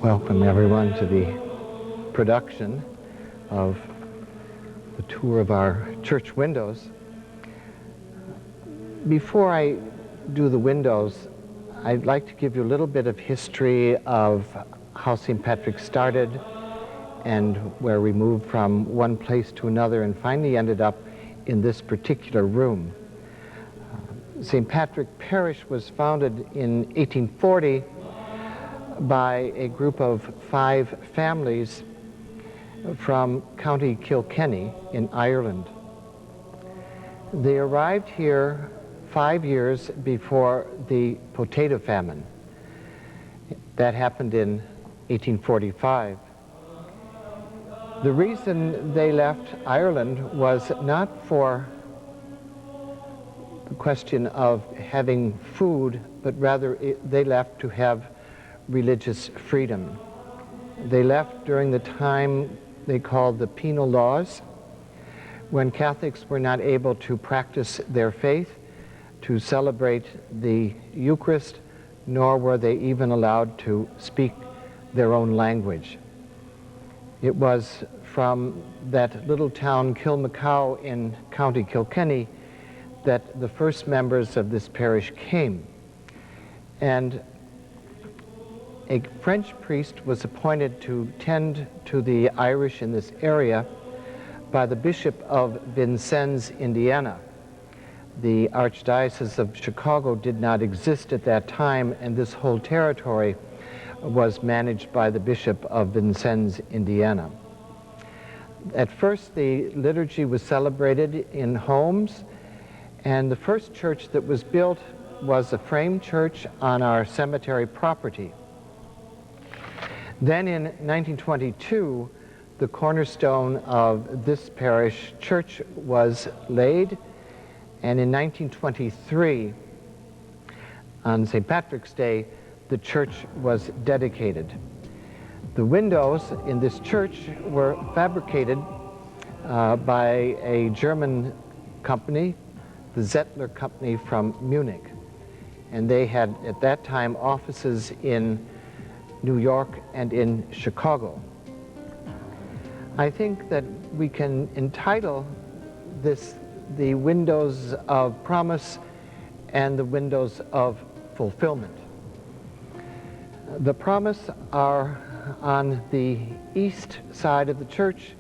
Welcome everyone to the production of the tour of our church windows. Before I do the windows, I'd like to give you a little bit of history of how St. Patrick started and where we moved from one place to another and finally ended up in this particular room. St. Patrick Parish was founded in 1840 by a group of 5 families from County Kilkenny in Ireland. They arrived here 5 years before the potato famine. That happened in 1845. The reason they left Ireland was not for the question of having food, but rather they left to have religious freedom. They left during the time they called the penal laws, when Catholics were not able to practice their faith, to celebrate the Eucharist, nor were they even allowed to speak their own language. It was from that little town Kilmacow in County Kilkenny that the first members of this parish came. And a French priest was appointed to tend to the Irish in this area by the Bishop of Vincennes, Indiana. The Archdiocese of Chicago did not exist at that time, and this whole territory was managed by the Bishop of Vincennes, Indiana. At first, the liturgy was celebrated in homes, and the first church that was built was a frame church on our cemetery property. Then in 1922, the cornerstone of this parish church was laid, and in 1923, on St. Patrick's Day, the church was dedicated. The windows in this church were fabricated by a German company, the Zettler Company from Munich. And they had, at that time, offices in New York and in Chicago. I think that we can entitle this the windows of promise and the windows of fulfillment. The promise are on the east side of the church,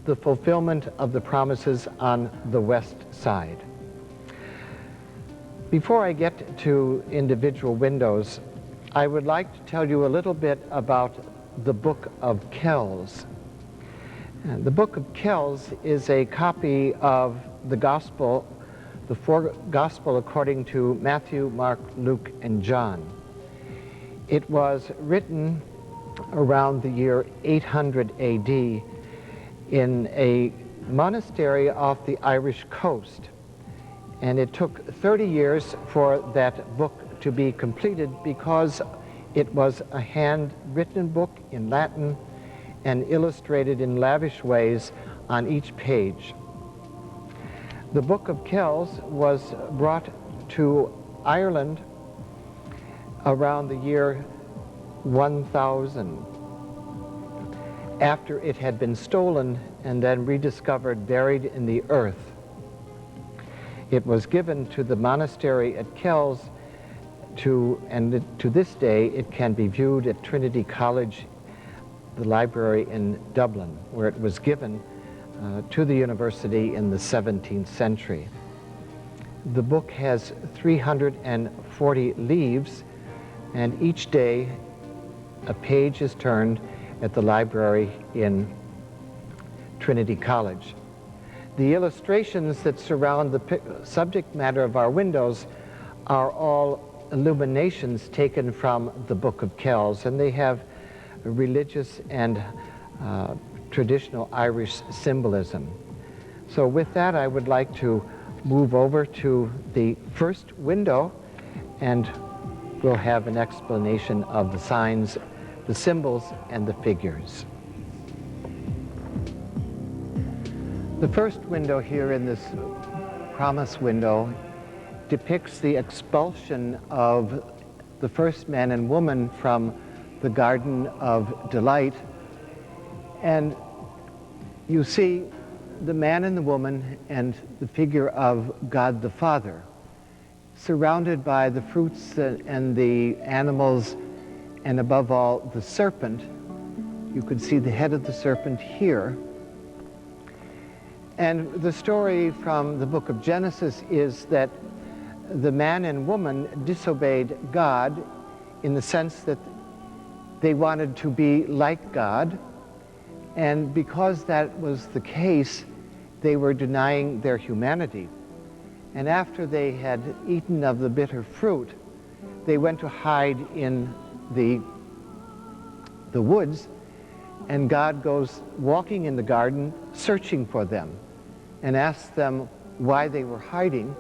the fulfillment of the promises on the west side. Before I get to individual windows, I would like to tell you a little bit about the Book of Kells. And the Book of Kells is a copy of the Gospel, the four Gospel according to Matthew, Mark, Luke, and John. It was written around the year 800 AD in a monastery off the Irish coast. And it took 30 years for that book to be completed because it was a handwritten book in Latin and illustrated in lavish ways on each page. The Book of Kells was brought to Ireland around the year 1000, after it had been stolen and then rediscovered buried in the earth. It was given to the monastery at Kells, and to this day it can be viewed at Trinity College, the library in Dublin, where it was given to the university in the 17th century. The book has 340 leaves, and each day a page is turned at the library in Trinity College. The illustrations that surround the subject matter of our windows are all illuminations taken from the Book of Kells, and they have religious and traditional Irish symbolism. So with that, I would like to move over to the first window, and we'll have an explanation of the signs, the symbols, and the figures. The first window here in this promise window depicts the expulsion of the first man and woman from the Garden of Delight. And you see the man and the woman and the figure of God the Father, surrounded by the fruits and the animals, and above all, the serpent. You could see the head of the serpent here. And the story from the book of Genesis is that the man and woman disobeyed God in the sense that they wanted to be like God. And because that was the case, they were denying their humanity. And after they had eaten of the bitter fruit, they went to hide in the woods, and God goes walking in the garden searching for them and asks them why they were hiding.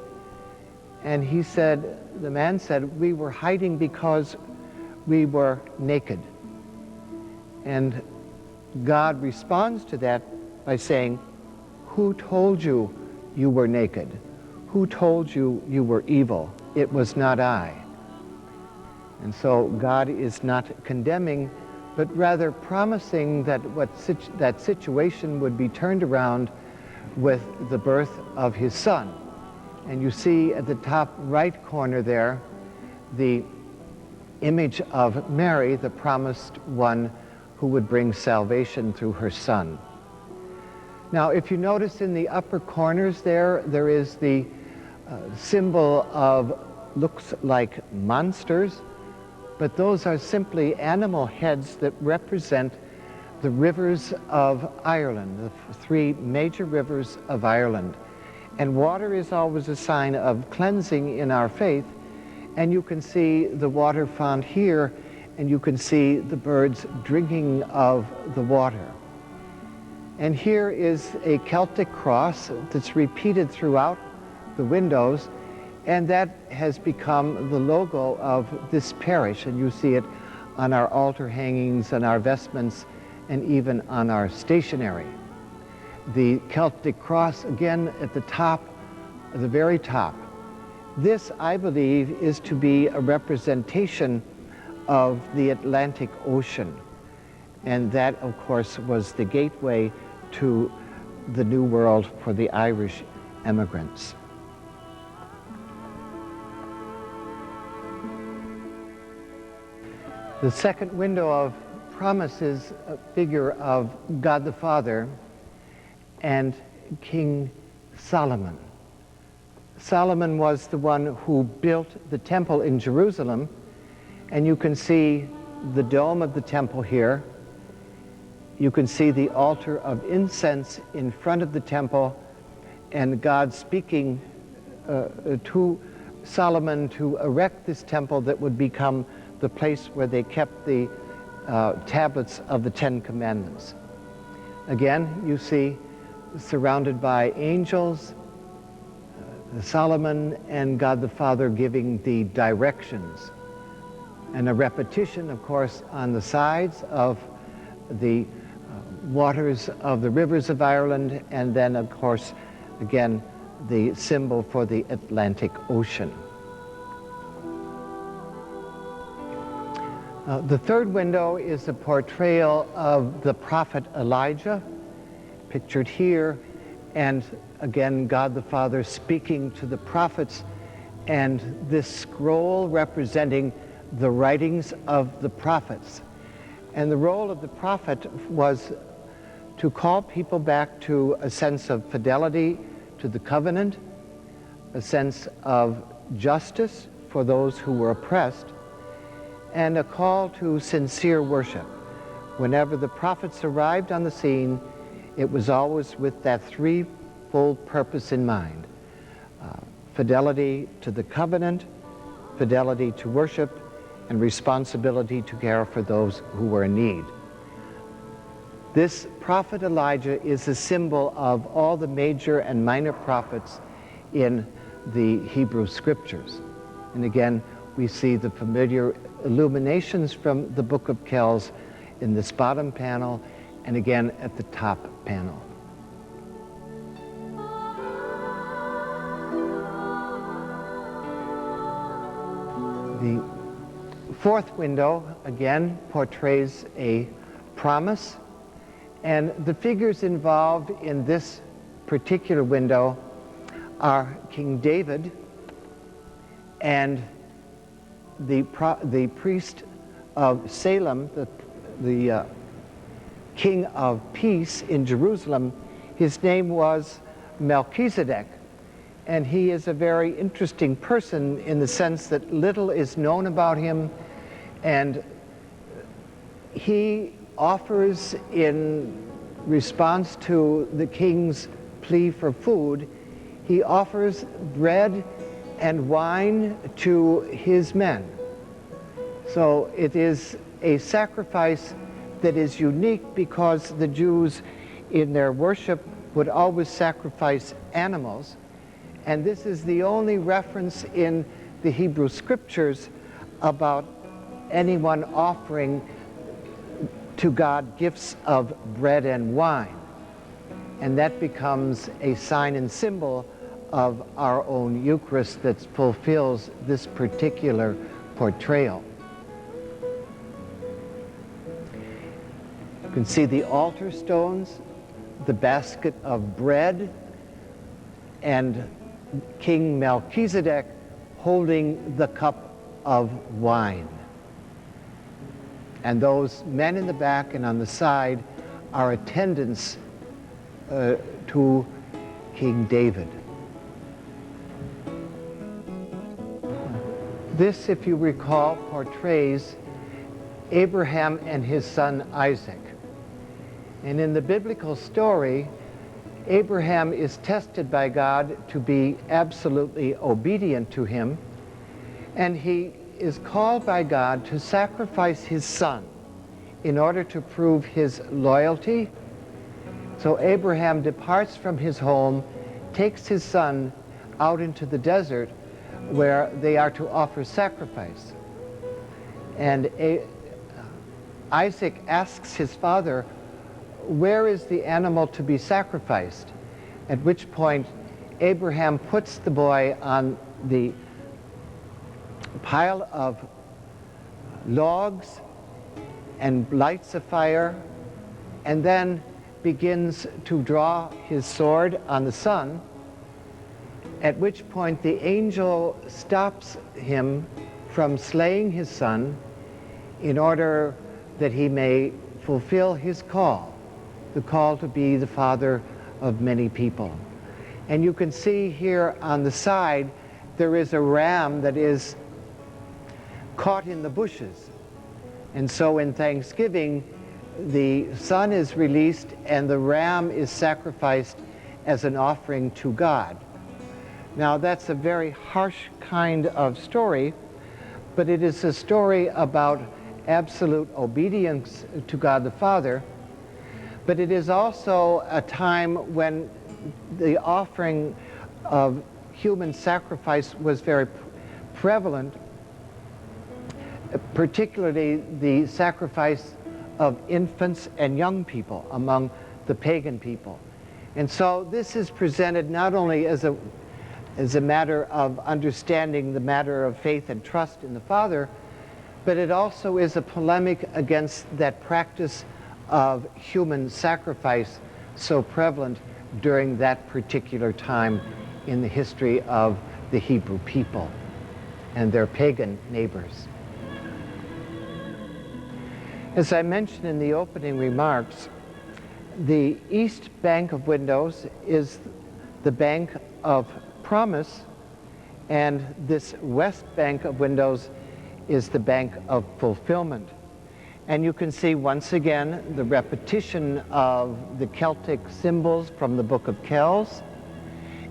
And the man said, "We were hiding because we were naked." And God responds to that by saying, "Who told you you were naked? Who told you you were evil? It was not I." And so God is not condemning, but rather promising that that situation would be turned around with the birth of his Son. And you see at the top right corner there the image of Mary, the promised one who would bring salvation through her Son. Now, if you notice in the upper corners there is the symbol of, looks like monsters, but those are simply animal heads that represent the rivers of Ireland, the three major rivers of Ireland. And water is always a sign of cleansing in our faith, and you can see the water font here, and you can see the birds drinking of the water. And here is a Celtic cross that's repeated throughout the windows, and that has become the logo of this parish, and you see it on our altar hangings, on our vestments, and even on our stationery. The Celtic cross, again, at the top, at the very top. This, I believe, is to be a representation of the Atlantic Ocean. And that, of course, was the gateway to the New World for the Irish emigrants. The second window of promise is a figure of God the Father and King Solomon. Solomon was the one who built the temple in Jerusalem, and you can see the dome of the temple here. You can see the altar of incense in front of the temple, and God speaking to Solomon to erect this temple that would become the place where they kept the tablets of the Ten Commandments. Again, you see, surrounded by angels, Solomon and God the Father giving the directions. And a repetition, of course, on the sides of the waters of the rivers of Ireland, and then, of course, again, the symbol for the Atlantic Ocean. The third window is a portrayal of the prophet Elijah, pictured here, and again, God the Father speaking to the prophets, and this scroll representing the writings of the prophets. And the role of the prophet was to call people back to a sense of fidelity to the covenant, a sense of justice for those who were oppressed, and a call to sincere worship. Whenever the prophets arrived on the scene, it was always with that threefold purpose in mind: fidelity to the covenant, fidelity to worship, and responsibility to care for those who were in need. This prophet Elijah is a symbol of all the major and minor prophets in the Hebrew Scriptures. And again, we see the familiar illuminations from the Book of Kells in this bottom panel, and again at the top panel. The fourth window, again, portrays a promise, and the figures involved in this particular window are King David and the priest of Salem, the king of peace in Jerusalem. His name was Melchizedek, and he is a very interesting person in the sense that little is known about him, and he offers, in response to the king's plea for food, he offers bread and wine to his men. So it is a sacrifice that is unique because the Jews in their worship would always sacrifice animals, and this is the only reference in the Hebrew scriptures about anyone offering to God gifts of bread and wine. And that becomes a sign and symbol of our own Eucharist that fulfills this particular portrayal. You can see the altar stones, the basket of bread, and King Melchizedek holding the cup of wine. And those men in the back and on the side are attendants to King David. This, if you recall, portrays Abraham and his son Isaac. And in the biblical story, Abraham is tested by God to be absolutely obedient to him, and he is called by God to sacrifice his son in order to prove his loyalty. So Abraham departs from his home, takes his son out into the desert where they are to offer sacrifice. And Isaac asks his father, "Where is the animal to be sacrificed?" At which point Abraham puts the boy on the pile of logs and lights a fire, and then begins to draw his sword on the son, at which point the angel stops him from slaying his son in order that he may fulfill his call, the call to be the father of many people. And you can see here on the side there is a ram that is caught in the bushes. And so in Thanksgiving, the son is released and the ram is sacrificed as an offering to God. Now that's a very harsh kind of story, but it is a story about absolute obedience to God the Father. But it is also a time when the offering of human sacrifice was very prevalent, particularly the sacrifice of infants and young people among the pagan people. And so this is presented not only as a matter of understanding the matter of faith and trust in the Father, but it also is a polemic against that practice of human sacrifice so prevalent during that particular time in the history of the Hebrew people and their pagan neighbors. As I mentioned in the opening remarks, the east bank of windows is the bank of promise, and this west bank of windows is the bank of fulfillment. And you can see once again the repetition of the Celtic symbols from the Book of Kells.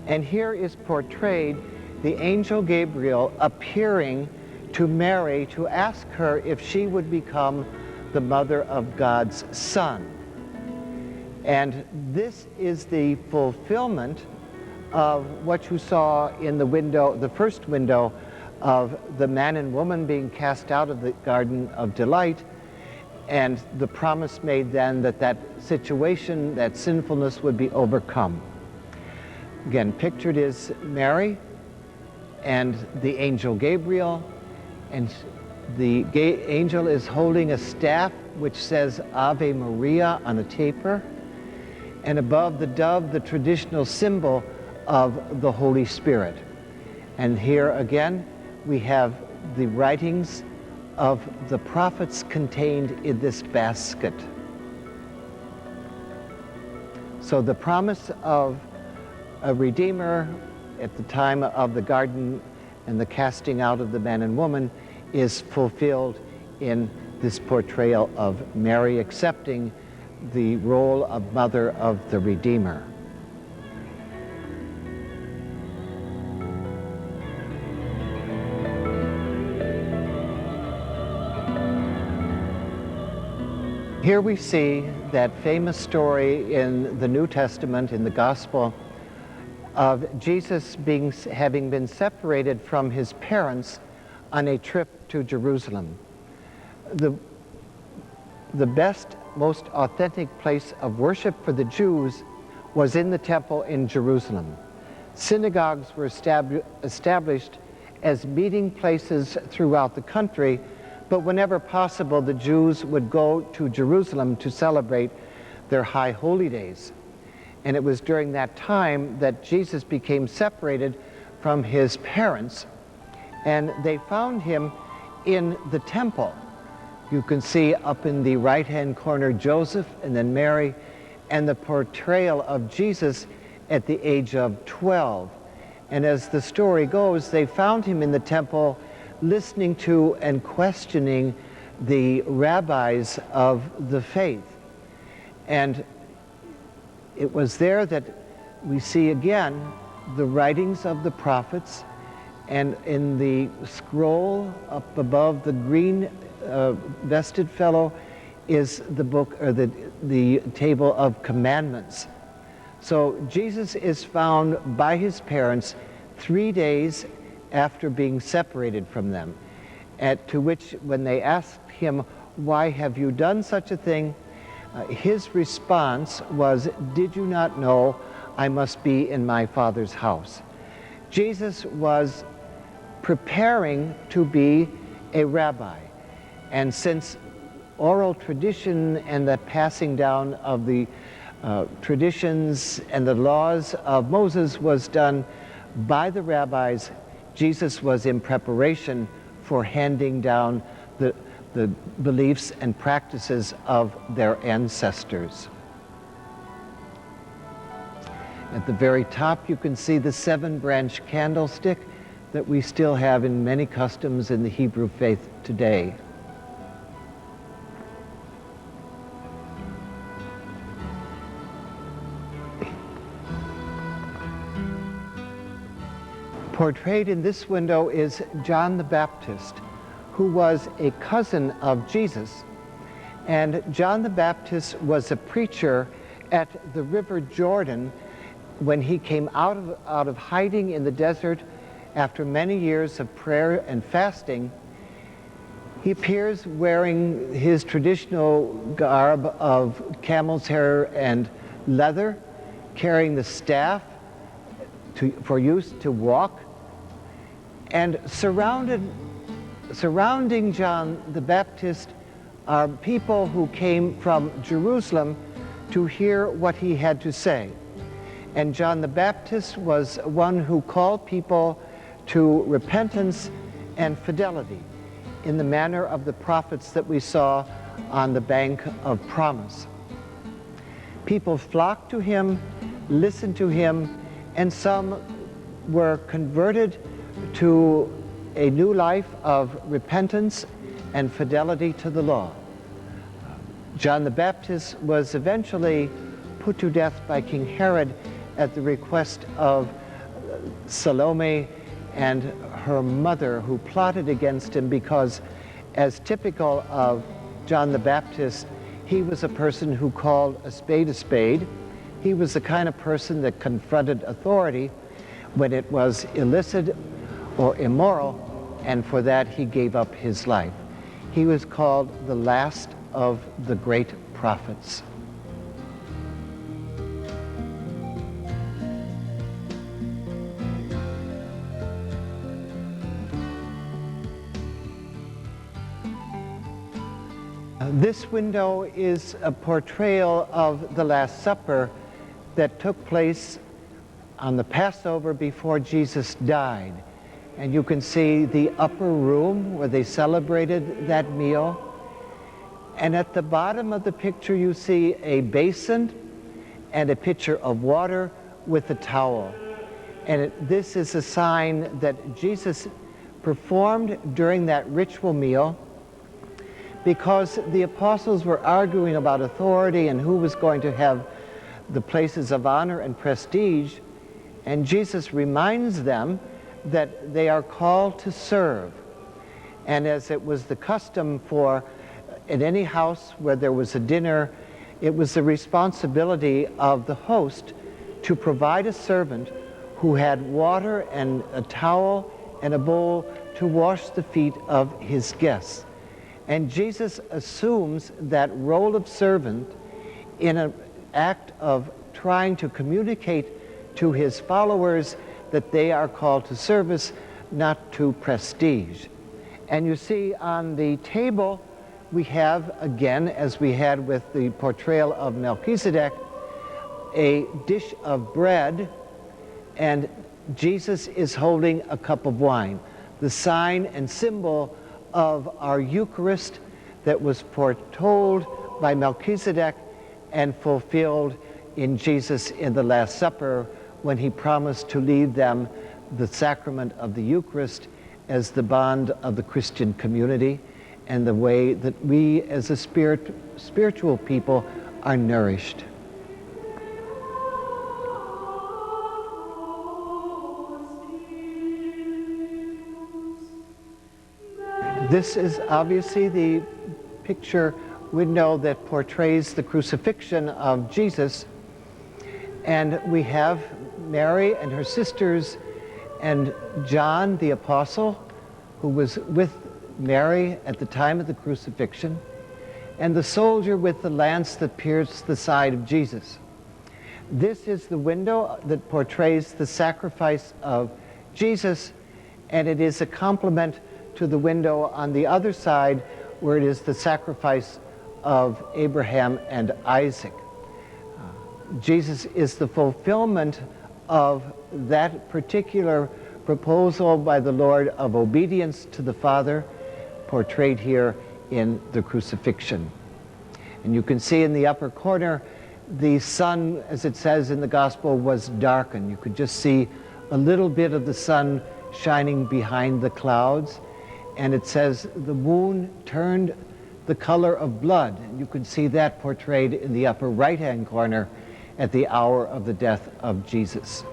And here is portrayed the angel Gabriel appearing to Mary to ask her if she would become the mother of God's Son. And this is the fulfillment of what you saw in the window, the first window, of the man and woman being cast out of the Garden of Delight, and the promise made then that that situation, that sinfulness, would be overcome. Again, pictured is Mary and the angel Gabriel, and the angel is holding a staff which says Ave Maria on a taper, and above the dove, the traditional symbol of the Holy Spirit. And here again, we have the writings of the prophets contained in this basket. So the promise of a Redeemer at the time of the garden and the casting out of the man and woman is fulfilled in this portrayal of Mary accepting the role of mother of the Redeemer. Here we see that famous story in the New Testament, in the Gospel, of Jesus having been separated from his parents on a trip to Jerusalem. The best, most authentic place of worship for the Jews was in the temple in Jerusalem. Synagogues were established as meeting places throughout the country, but whenever possible, the Jews would go to Jerusalem to celebrate their high holy days. And it was during that time that Jesus became separated from his parents, and they found him in the temple. You can see up in the right-hand corner Joseph and then Mary, and the portrayal of Jesus at the age of 12. And as the story goes, they found him in the temple listening to and questioning the rabbis of the faith. And it was there that we see again the writings of the prophets, and in the scroll up above the green vested fellow is the book, or the table of commandments. So Jesus is found by his parents 3 days after being separated from them, to which when they asked him, "Why have you done such a thing?" His response was, "Did you not know I must be in my Father's house?" Jesus was preparing to be a rabbi. And since oral tradition and the passing down of the traditions and the laws of Moses was done by the rabbis, Jesus was in preparation for handing down the beliefs and practices of their ancestors. At the very top, you can see the 7-branch candlestick that we still have in many customs in the Hebrew faith today. Portrayed in this window is John the Baptist, who was a cousin of Jesus. And John the Baptist was a preacher at the River Jordan when he came out of hiding in the desert after many years of prayer and fasting. He appears wearing his traditional garb of camel's hair and leather, carrying the staff for use to walk. And surrounding John the Baptist are people who came from Jerusalem to hear what he had to say. And John the Baptist was one who called people to repentance and fidelity in the manner of the prophets that we saw on the bank of promise. People flocked to him, listened to him, and some were converted to a new life of repentance and fidelity to the law. John the Baptist was eventually put to death by King Herod at the request of Salome and her mother, who plotted against him because, as typical of John the Baptist, he was a person who called a spade a spade. He was the kind of person that confronted authority when it was illicit or immoral, and for that he gave up his life. He was called the last of the great prophets. This window is a portrayal of the Last Supper that took place on the Passover before Jesus died. And you can see the upper room where they celebrated that meal. And at the bottom of the picture you see a basin and a pitcher of water with a towel. And this is a sign that Jesus performed during that ritual meal, because the apostles were arguing about authority and who was going to have the places of honor and prestige. And Jesus reminds them that they are called to serve. And as it was the custom for, in any house where there was a dinner, it was the responsibility of the host to provide a servant who had water and a towel and a bowl to wash the feet of his guests. And Jesus assumes that role of servant in an act of trying to communicate to his followers that they are called to service, not to prestige. And you see on the table we have, again, as we had with the portrayal of Melchizedek, a dish of bread, and Jesus is holding a cup of wine, the sign and symbol of our Eucharist that was foretold by Melchizedek and fulfilled in Jesus in the Last Supper, when he promised to leave them the sacrament of the Eucharist as the bond of the Christian community and the way that we as a spiritual people are nourished. This is obviously the picture window that portrays the crucifixion of Jesus. And we have Mary and her sisters and John the Apostle, who was with Mary at the time of the crucifixion, and the soldier with the lance that pierced the side of Jesus. This is the window that portrays the sacrifice of Jesus, and it is a complement to the window on the other side where it is the sacrifice of Abraham and Isaac. Jesus is the fulfillment of that particular proposal by the Lord of obedience to the Father, portrayed here in the crucifixion. And you can see in the upper corner, the sun, as it says in the Gospel, was darkened. You could just see a little bit of the sun shining behind the clouds. And it says the moon turned the color of blood. And you can see that portrayed in the upper right-hand corner at the hour of the death of Jesus.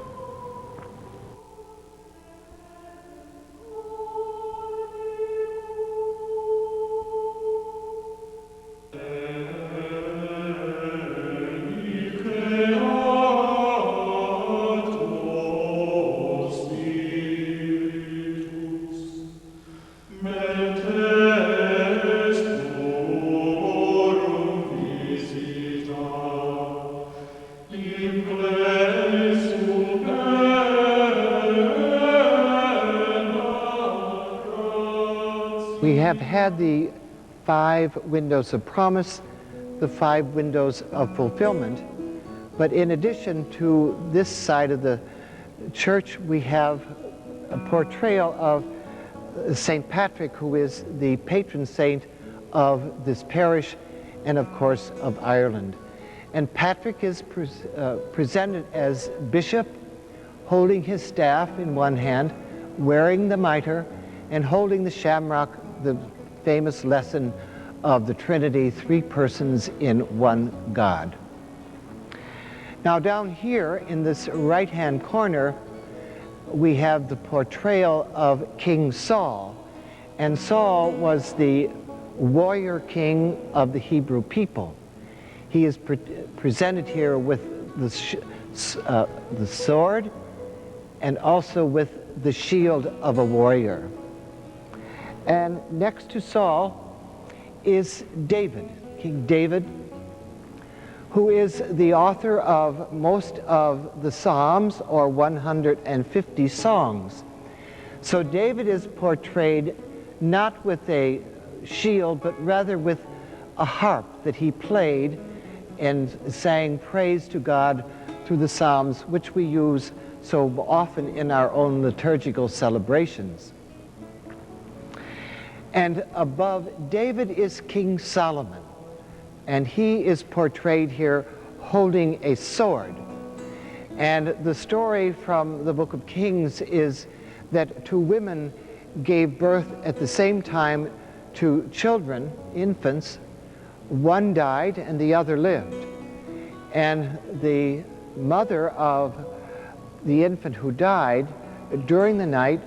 We have had the 5 windows of promise, the 5 windows of fulfillment, but in addition to this side of the church, we have a portrayal of St. Patrick, who is the patron saint of this parish and of course of Ireland. And Patrick is presented as bishop, holding his staff in one hand, wearing the mitre, and holding the shamrock, the famous lesson of the Trinity, 3 persons in one God. Now down here in this right-hand corner, we have the portrayal of King Saul. And Saul was the warrior king of the Hebrew people. He is presented here with the sword and also with the shield of a warrior. And next to Saul is David, King David, who is the author of most of the Psalms, or 150 songs. So David is portrayed not with a shield, but rather with a harp that he played and sang praise to God through the Psalms, which we use so often in our own liturgical celebrations. And above David is King Solomon, and he is portrayed here holding a sword. And the story from the book of Kings is that two women gave birth at the same time to children, infants. One died and the other lived. And the mother of the infant who died, during the night,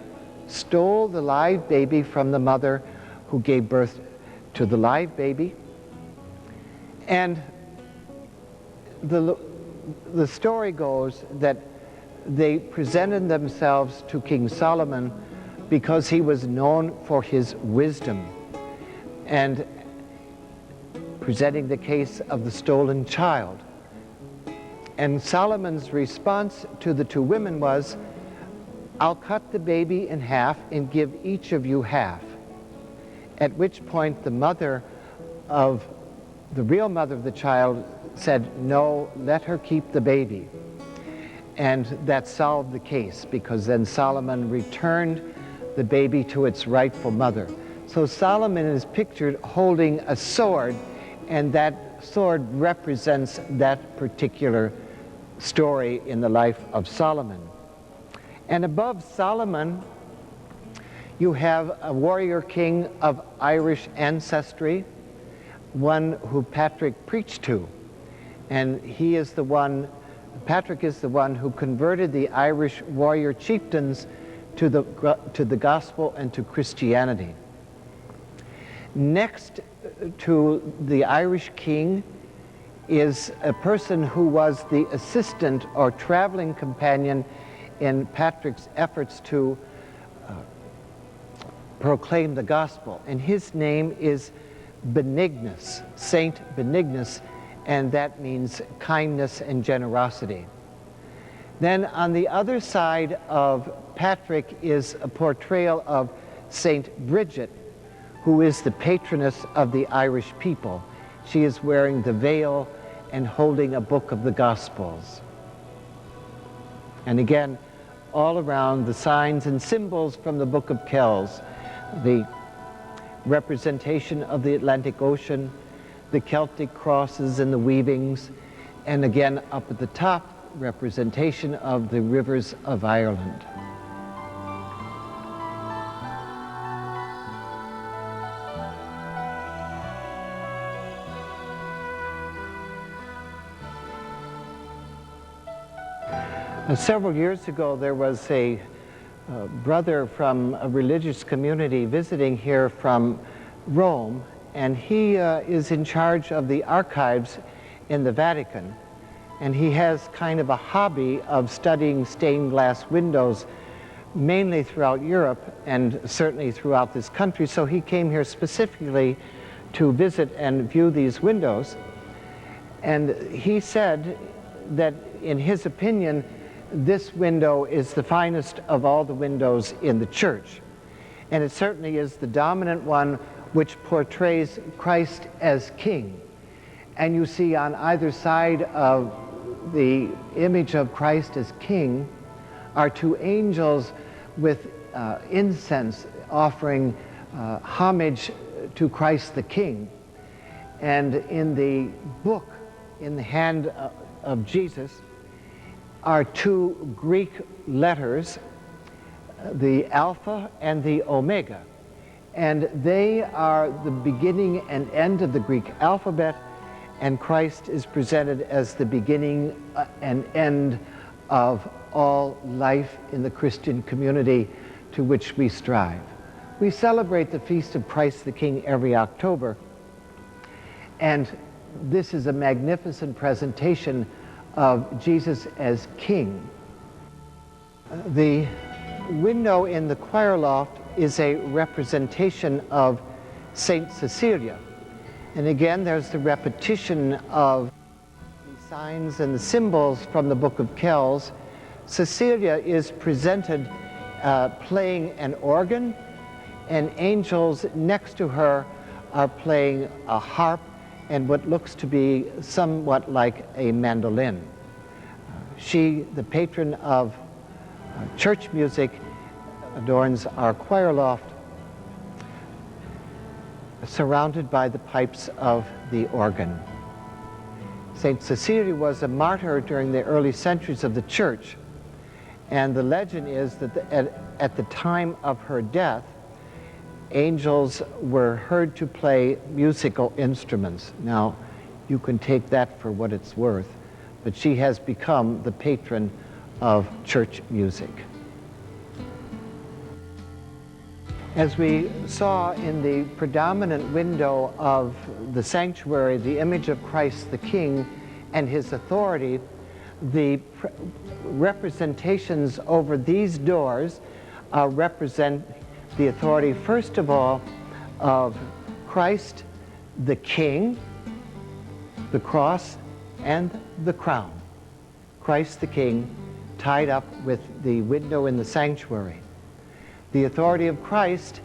stole the live baby from the mother who gave birth to the live baby. And the story goes that they presented themselves to King Solomon because he was known for his wisdom, and presenting the case of the stolen child. And Solomon's response to the two women was, "I'll cut the baby in half and give each of you half." At which point the real mother of the child said, "No, let her keep the baby." And that solved the case, because then Solomon returned the baby to its rightful mother. So Solomon is pictured holding a sword, and that sword represents that particular story in the life of Solomon. And above Solomon, you have a warrior king of Irish ancestry, one who Patrick preached to. And Patrick is the one who converted the Irish warrior chieftains to the gospel and to Christianity. Next to the Irish king is a person who was the assistant or traveling companion in Patrick's efforts to proclaim the gospel. And his name is Benignus, Saint Benignus, and that means kindness and generosity. Then on the other side of Patrick is a portrayal of Saint Bridget, who is the patroness of the Irish people. She is wearing the veil and holding a book of the Gospels. And again, all around the signs and symbols from the Book of Kells, the representation of the Atlantic Ocean, the Celtic crosses and the weavings, and again up at the top, representation of the rivers of Ireland. Several years ago, there was a brother from a religious community visiting here from Rome, and he is in charge of the archives in the Vatican. And he has kind of a hobby of studying stained glass windows, mainly throughout Europe and certainly throughout this country. So he came here specifically to visit and view these windows. And he said that, in his opinion, this window is the finest of all the windows in the church. And it certainly is the dominant one, which portrays Christ as king. And you see on either side of the image of Christ as king are two angels with incense offering homage to Christ the King. And in the book, in the hand of Jesus, are two Greek letters, the Alpha and the Omega. And they are the beginning and end of the Greek alphabet, and Christ is presented as the beginning and end of all life in the Christian community to which we strive. We celebrate the Feast of Christ the King every October, and this is a magnificent presentation of Jesus as King. The window in the choir loft is a representation of Saint Cecilia. And again, there's the repetition of the signs and the symbols from the Book of Kells. Cecilia is presented playing an organ, and angels next to her are playing a harp and what looks to be somewhat like a mandolin. She, the patron of church music, adorns our choir loft, surrounded by the pipes of the organ. Saint Cecilia was a martyr during the early centuries of the church, and the legend is that at the time of her death, angels were heard to play musical instruments. Now, you can take that for what it's worth, but she has become the patron of church music. As we saw in the predominant window of the sanctuary, the image of Christ the King and his authority, the representations over these doors represent the authority, first of all, of Christ the King, the cross, and the crown. Christ the King tied up with the window in the sanctuary. The authority of Christ,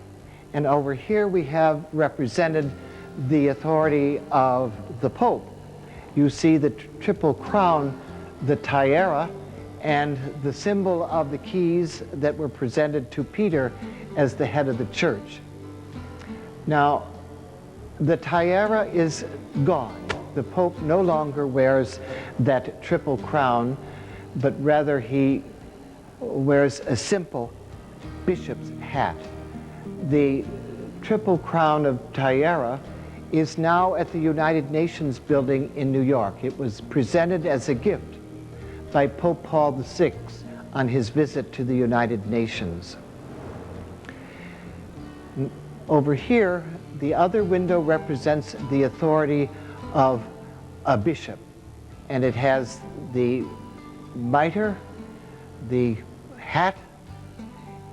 and over here we have represented the authority of the Pope. You see the triple crown, the tiara, and the symbol of the keys that were presented to Peter as the head of the church. Now, the tiara is gone. The Pope no longer wears that triple crown, but rather he wears a simple bishop's hat. The triple crown of tiara is now at the United Nations building in New York. It was presented as a gift by Pope Paul VI on his visit to the United Nations. Over here, the other window represents the authority of a bishop, and it has the mitre, the hat,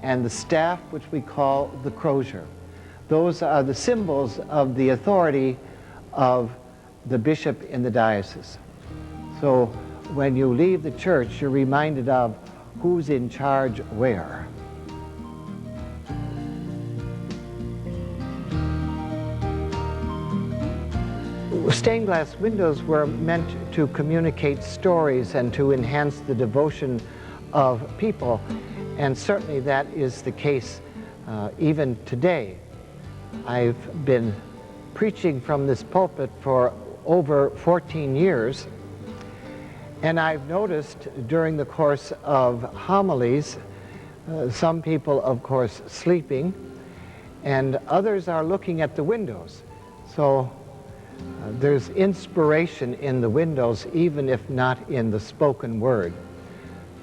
and the staff, which we call the crozier. Those are the symbols of the authority of the bishop in the diocese. So when you leave the church, you're reminded of who's in charge where. Stained glass windows were meant to communicate stories and to enhance the devotion of people, and certainly that is the case even today. I've been preaching from this pulpit for over 14 years, and I've noticed during the course of homilies, some people, of course, sleeping, and others are looking at the windows. So there's inspiration in the windows, even if not in the spoken word.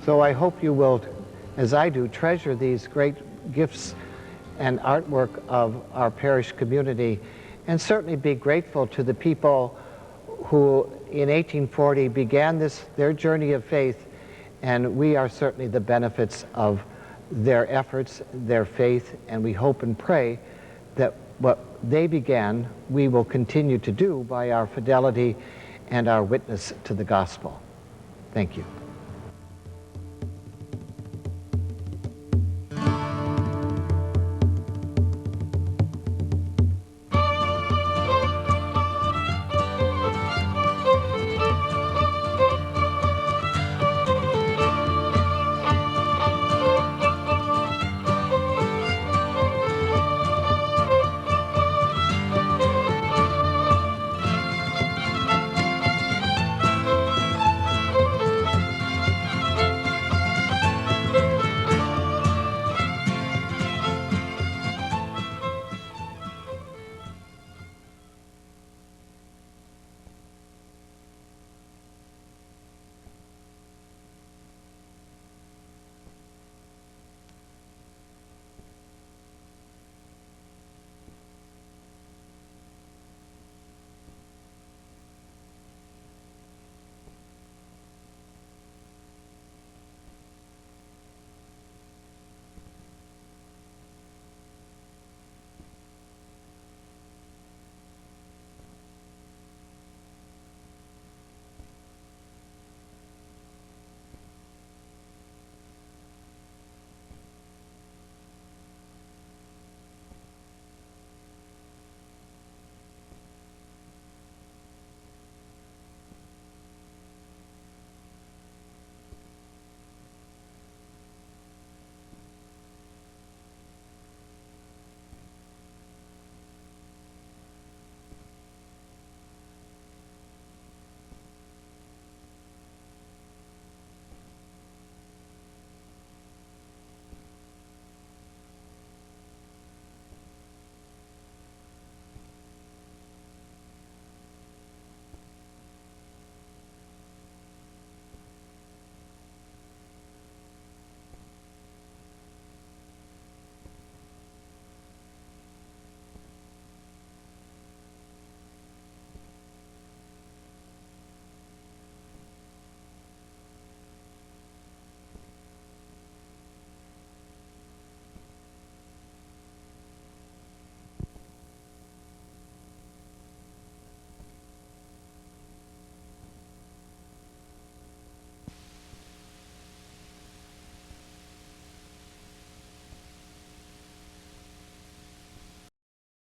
So I hope you will, as I do, treasure these great gifts and artwork of our parish community, and certainly be grateful to the people who in 1840 began their journey of faith, and we are certainly the benefits of their efforts, their faith, and we hope and pray that what they began, we will continue to do by our fidelity and our witness to the gospel. Thank you.